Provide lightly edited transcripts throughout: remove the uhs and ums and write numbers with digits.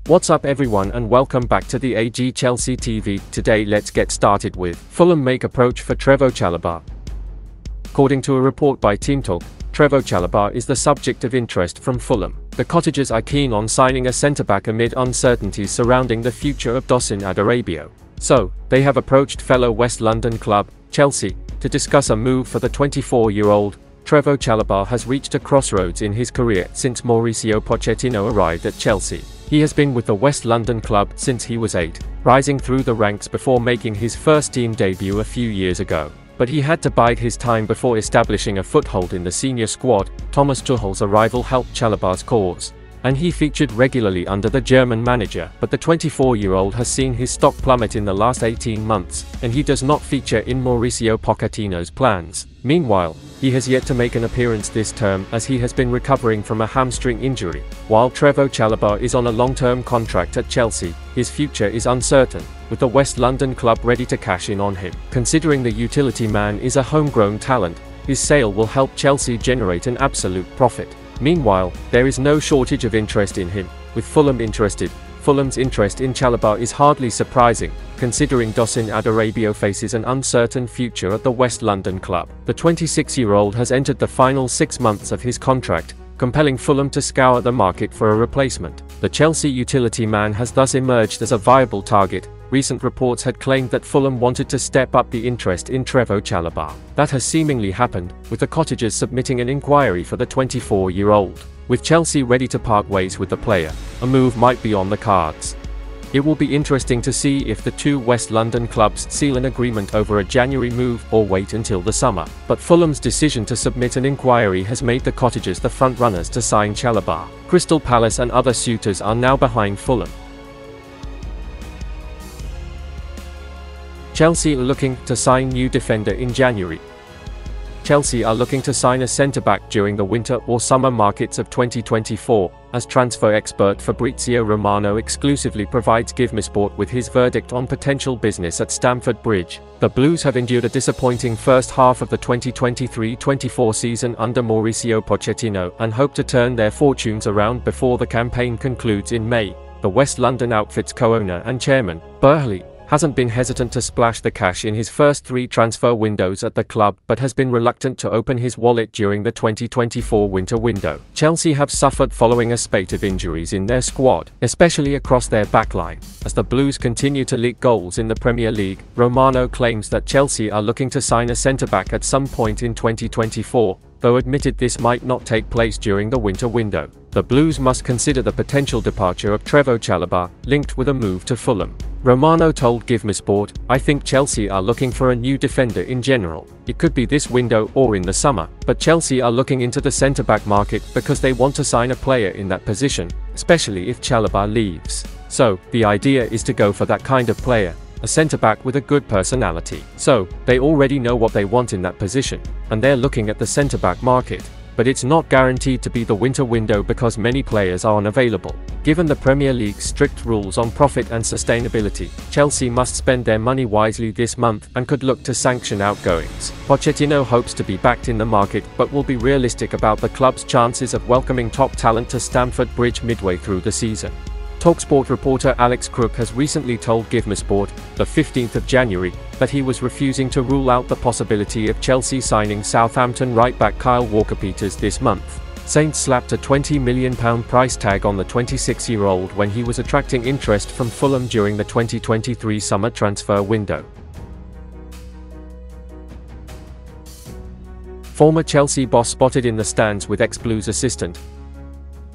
What's up everyone and welcome back to the AG Chelsea TV. Today let's get started with Fulham make approach for Trevor Chalobah. According to a report by Team Talk, Trevor Chalobah is the subject of interest from Fulham. The Cottagers are keen on signing a centre-back amid uncertainties surrounding the future of Dusan Adarabioyo. So, they have approached fellow West London club, Chelsea, to discuss a move for the 24-year-old. Trevor Chalobah has reached a crossroads in his career since Mauricio Pochettino arrived at Chelsea. He has been with the West London club since he was 8, rising through the ranks before making his first team debut a few years ago. But he had to bide his time before establishing a foothold in the senior squad. Thomas Tuchel's arrival helped Chalobah's cause, and he featured regularly under the German manager. But the 24-year-old has seen his stock plummet in the last 18 months, and he does not feature in Mauricio Pochettino's plans. Meanwhile, he has yet to make an appearance this term as he has been recovering from a hamstring injury. While Trevor Chalobah is on a long-term contract at Chelsea, his future is uncertain, with the West London club ready to cash in on him. Considering the utility man is a homegrown talent, his sale will help Chelsea generate an absolute profit. Meanwhile, there is no shortage of interest in him, with Fulham interested. Fulham's interest in Chalobah is hardly surprising, considering Dusan Adarabioyo faces an uncertain future at the West London club. The 26-year-old has entered the final 6 months of his contract, compelling Fulham to scour the market for a replacement. The Chelsea utility man has thus emerged as a viable target. Recent reports had claimed that Fulham wanted to step up the interest in Trevor Chalobah. That has seemingly happened, with the Cottagers submitting an inquiry for the 24-year-old. With Chelsea ready to part ways with the player, a move might be on the cards. It will be interesting to see if the two West London clubs seal an agreement over a January move or wait until the summer. But Fulham's decision to submit an inquiry has made the Cottagers the front-runners to sign Chalobah. Crystal Palace and other suitors are now behind Fulham. Chelsea are looking to sign new defender in January. Chelsea are looking to sign a centre-back during the winter or summer markets of 2024, as transfer expert Fabrizio Romano exclusively provides GiveMeSport with his verdict on potential business at Stamford Bridge. The Blues have endured a disappointing first half of the 2023-24 season under Mauricio Pochettino and hope to turn their fortunes around before the campaign concludes in May. The West London outfit's co-owner and chairman, Burley, hasn't been hesitant to splash the cash in his first 3 transfer windows at the club, but has been reluctant to open his wallet during the 2024 winter window. Chelsea have suffered following a spate of injuries in their squad, especially across their backline. As the Blues continue to leak goals in the Premier League, Romano claims that Chelsea are looking to sign a centre-back at some point in 2024, though admitted this might not take place during the winter window. The Blues must consider the potential departure of Trevor Chalobah, linked with a move to Fulham. Romano told GiveMeSport, "I think Chelsea are looking for a new defender in general. It could be this window or in the summer, but Chelsea are looking into the centre-back market because they want to sign a player in that position, especially if Chalobah leaves. So, the idea is to go for that kind of player, a centre-back with a good personality. So, they already know what they want in that position, and they're looking at the centre-back market. But it's not guaranteed to be the winter window because many players are unavailable. Given the Premier League's strict rules on profit and sustainability, Chelsea must spend their money wisely this month and could look to sanction outgoings." Pochettino hopes to be backed in the market but will be realistic about the club's chances of welcoming top talent to Stamford Bridge midway through the season. TalkSport reporter Alex Crook has recently told GiveMeSport, the 15th of January, that he was refusing to rule out the possibility of Chelsea signing Southampton right-back Kyle Walker-Peters this month. Saints slapped a £20 million price tag on the 26-year-old when he was attracting interest from Fulham during the 2023 summer transfer window. Former Chelsea boss spotted in the stands with ex-Blues assistant.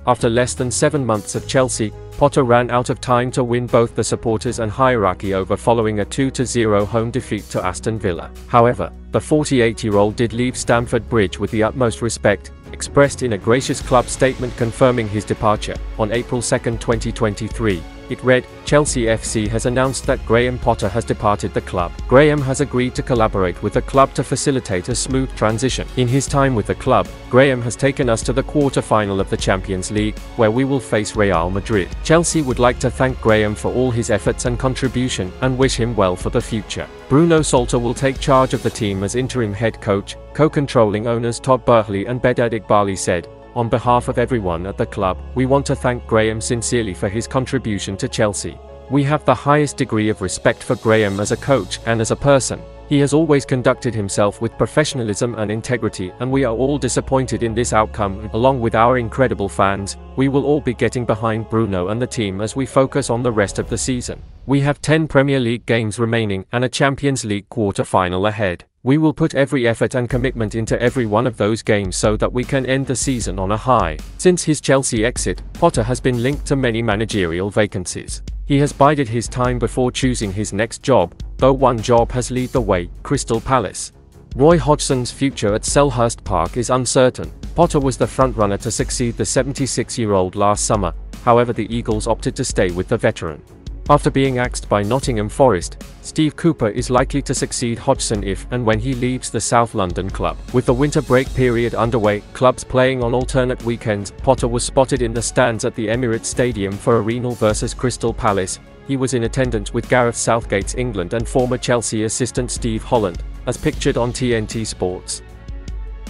After less than 7 months at Chelsea, Potter ran out of time to win both the supporters and hierarchy over following a 2-0 home defeat to Aston Villa. However, the 48-year-old did leave Stamford Bridge with the utmost respect, expressed in a gracious club statement confirming his departure. On April 2, 2023, it read, "Chelsea FC has announced that Graham Potter has departed the club. Graham has agreed to collaborate with the club to facilitate a smooth transition. In his time with the club, Graham has taken us to the quarter-final of the Champions League, where we will face Real Madrid. Chelsea would like to thank Graham for all his efforts and contribution, and wish him well for the future." Bruno Salter will take charge of the team as interim head coach, co-controlling owners Todd Burley and Bedad Iqbali said. On behalf of everyone at the club, we want to thank Graham sincerely for his contribution to Chelsea. We have the highest degree of respect for Graham as a coach and as a person. He has always conducted himself with professionalism and integrity, and we are all disappointed in this outcome. Along with our incredible fans, we will all be getting behind Bruno and the team as we focus on the rest of the season. We have 10 Premier League games remaining and a Champions League quarter-final ahead. We will put every effort and commitment into every one of those games so that we can end the season on a high. Since his Chelsea exit, Potter has been linked to many managerial vacancies. He has bided his time before choosing his next job, though one job has led the way: Crystal Palace. Roy Hodgson's future at Selhurst Park is uncertain. Potter was the frontrunner to succeed the 76-year-old last summer, however the Eagles opted to stay with the veteran. After being axed by Nottingham Forest, Steve Cooper is likely to succeed Hodgson if and when he leaves the South London club. With the winter break period underway, clubs playing on alternate weekends, Potter was spotted in the stands at the Emirates Stadium for Arsenal vs Crystal Palace. He was in attendance with Gareth Southgate's England and former Chelsea assistant Steve Holland, as pictured on TNT Sports.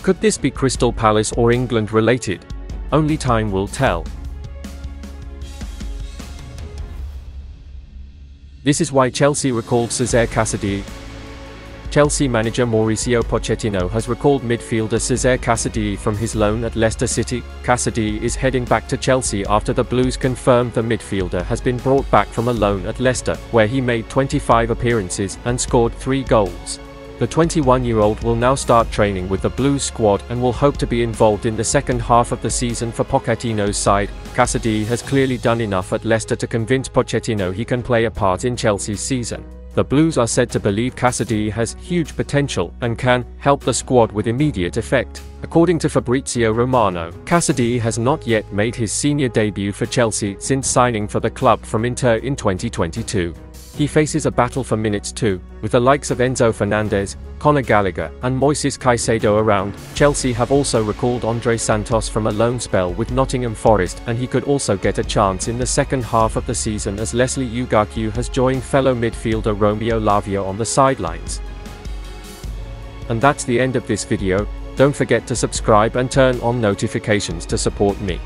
Could this be Crystal Palace or England related? Only time will tell. This is why Chelsea recalled Cesare Casadei. Chelsea manager Mauricio Pochettino has recalled midfielder Cesare Casadei from his loan at Leicester City. Cassady is heading back to Chelsea after the Blues confirmed the midfielder has been brought back from a loan at Leicester, where he made 25 appearances and scored 3 goals. The 21-year-old will now start training with the Blues squad and will hope to be involved in the second half of the season for Pochettino's side. Cassady has clearly done enough at Leicester to convince Pochettino he can play a part in Chelsea's season. The Blues are said to believe Cassady has huge potential and can help the squad with immediate effect. According to Fabrizio Romano, Cassady has not yet made his senior debut for Chelsea since signing for the club from Inter in 2022. He faces a battle for minutes too, with the likes of Enzo Fernandez, Conor Gallagher, and Moises Caicedo around. Chelsea have also recalled Andre Santos from a loan spell with Nottingham Forest, and he could also get a chance in the second half of the season as Leslie Ugarteau has joined fellow midfielder Romeo Lavia on the sidelines. And that's the end of this video. Don't forget to subscribe and turn on notifications to support me.